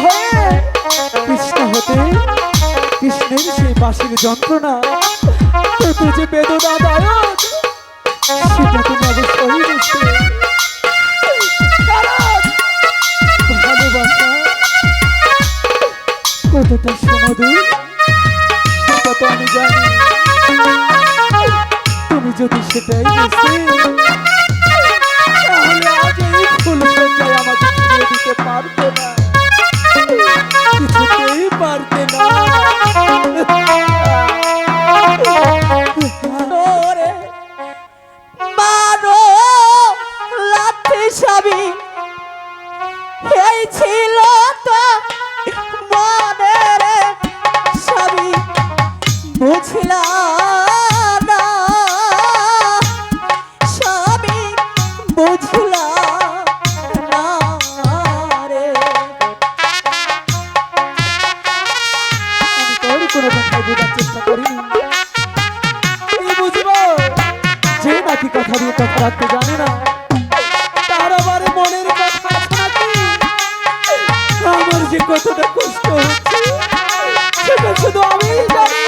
হয়ে কৃষ্ণ হতে কৃষ্ণের সেই বাঁশির যন্ত্রণা কত যে বেদনাদায়ক সেটা তুমি অবশ্যই বুঝতে। ভালোবাসা কতটা সুমধুর সেটা তো আমি জানি। তুমি যদি সেটাই বুঝতে তাহলে আজ এই ফুল সজ্জায় আমাকে ফিরিয়ে দিতে পারতে না, কিছুতেই পারতে না। এই ছিল তো মনের সবই বুঝলাম না, সবই বুঝলাম না রে। আমি তোর কোনো কথাই বোঝার চেষ্টা করিনি। কি বুঝবো যে নাকি কথা দিয়ে কথা রাখতে জানে না, তার আবার মনের কথা আছে নাকি? আমার যে কতটা কষ্ট হচ্ছে সেটা শুধু আমিই জানি।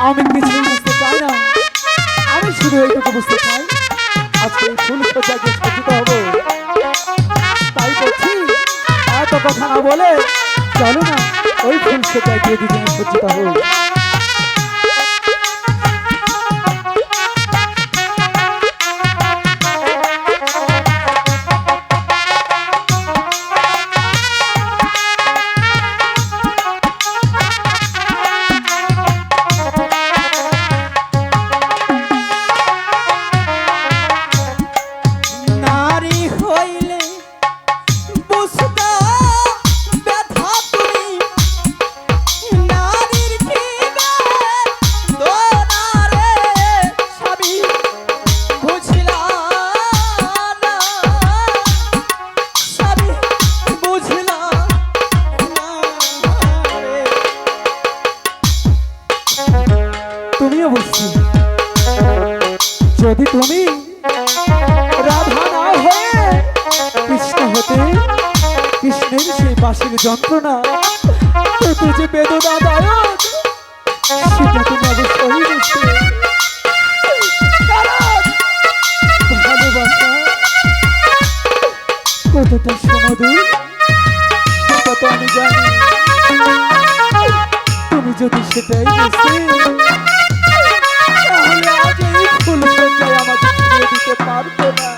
আমি কিছুই বুঝতে চাই না, আমি শুধু এইটুকু বুঝতে চাই আজকে এই ফুল সজ্জায় সজ্জিত হবো। তাই বলছি এত কথা না বলে চলো না ওই ফুল সজ্জায় গিয়ে দুজনে সজ্জিত হবো। তুমিও বুঝছি যদি তুমি রাধা না হয়ে কৃষ্ণ হতে কৃষ্ণের সেই বাঁশির যন্ত্রণা কত যে বেদনাদায়ক সেটা তুমি অবশ্যই বুঝতে। ভালোবাসা কতটা সুমধুর সেটা তো আমি জানি। তুমি যদি সেটাই বুঝতে তাহলে আজ এই ফুল সজ্জায় আমাকে ফিরিয়ে দিতে পারতে না,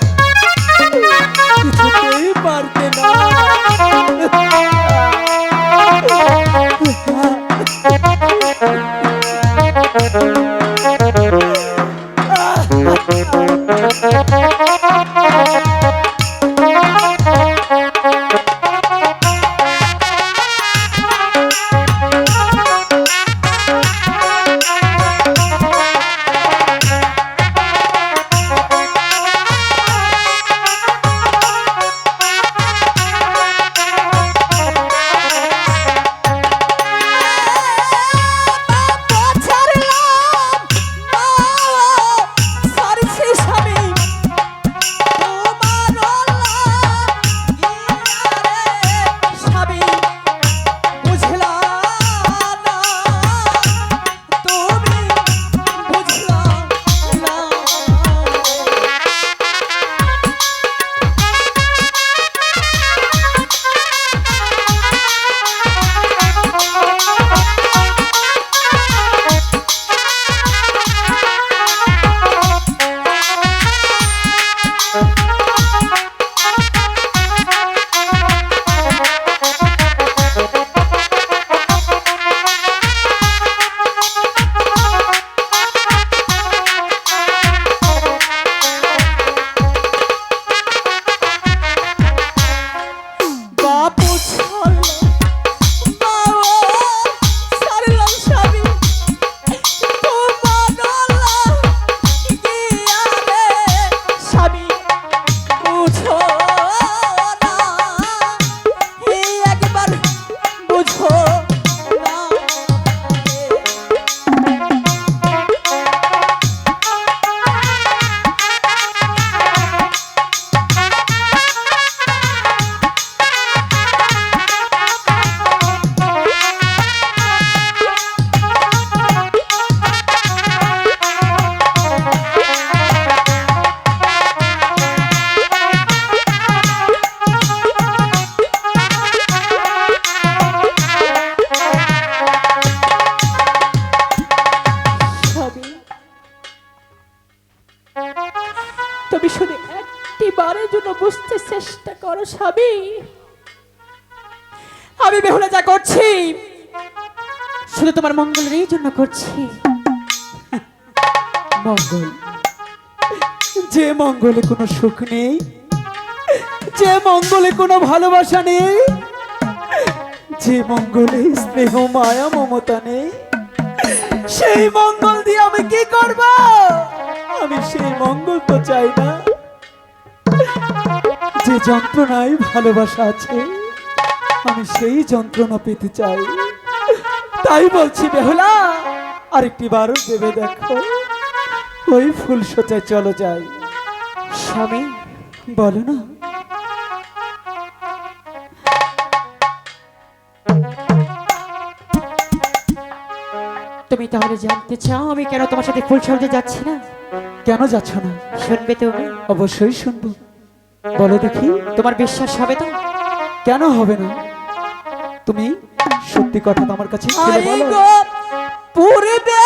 কিছুতেই পারতে না। স্বামী, আমি বেহুলা যা করছি শুধু তোমার মঙ্গলের জন্য করছি। মঙ্গল? যে মঙ্গলে কোনো সুখ নেই, যে মঙ্গলে কোনো ভালোবাসা নেই, যে মঙ্গলে স্নেহ মায়া মমতা নেই, সেই মঙ্গল দিয়ে আমি কি করব? আমি সেই মঙ্গল তো চাই না। যে যন্ত্রণায় ভালোবাসা আছে, আমি সেই যন্ত্রণা পেতে চাই। তাই বলছি বেহুলা, আরেকটি বার ভেবে দেখো, ওই ফুল সোচায় চলো যাই। স্বামী, বলো না। তুমি তাহলে জানতে চাও আমি কেন তোমার সাথে ফুল সজ্জা যাচ্ছি না? কেন যাচ্ছ না? শুনবে তুমি? অবশ্যই শুনবো, বলো দেখি। তোমার বিশ্বাস হবে তো? কেন হবে না? তুমি সত্যি কথা তো আমার কাছে খুলে বলো। পূর্বে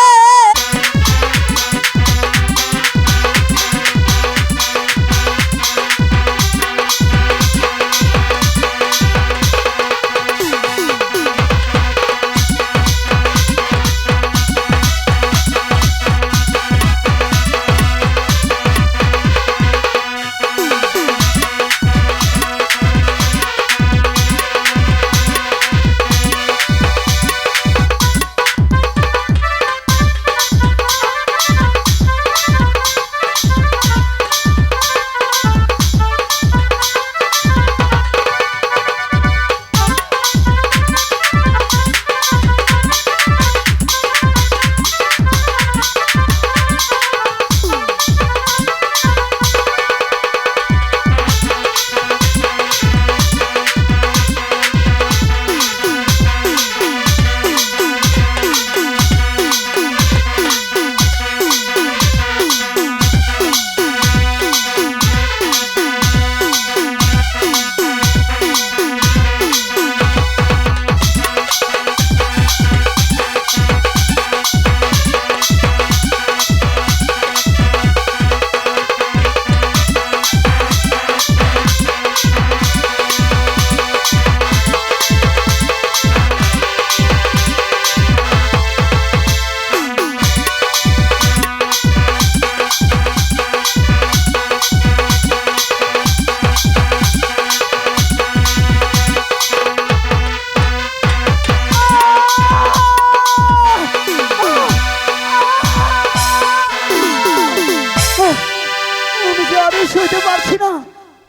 আমি যে আরো সইতে পারছি না।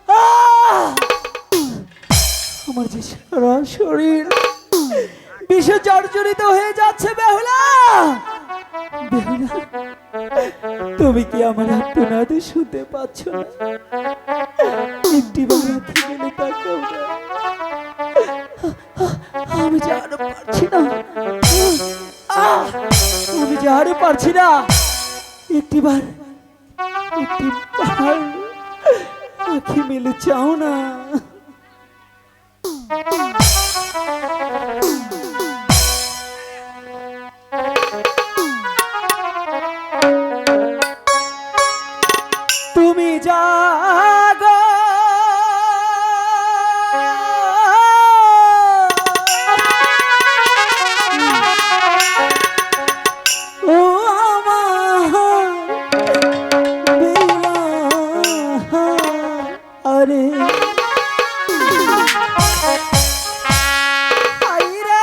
আহ! আমার যে সারা শরীর বিষে জর্জরিত হয়ে যাচ্ছে। বেহুলা, বেহুলা, তুমি কি আমার আত্মনাদে শুনতে পাচ্ছ না? একটি বার আঁখি মেলে তাকাও না। আমি যে আরো পারছি না। আহ! আমি যে আরো পারছি না। একটিবার আঁখি মেলে চাও না। তুমি জাগো, ও আমার বেলা, আরে আইরে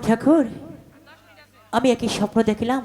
ঠাকুর, আমি একই স্বপ্ন দেখলাম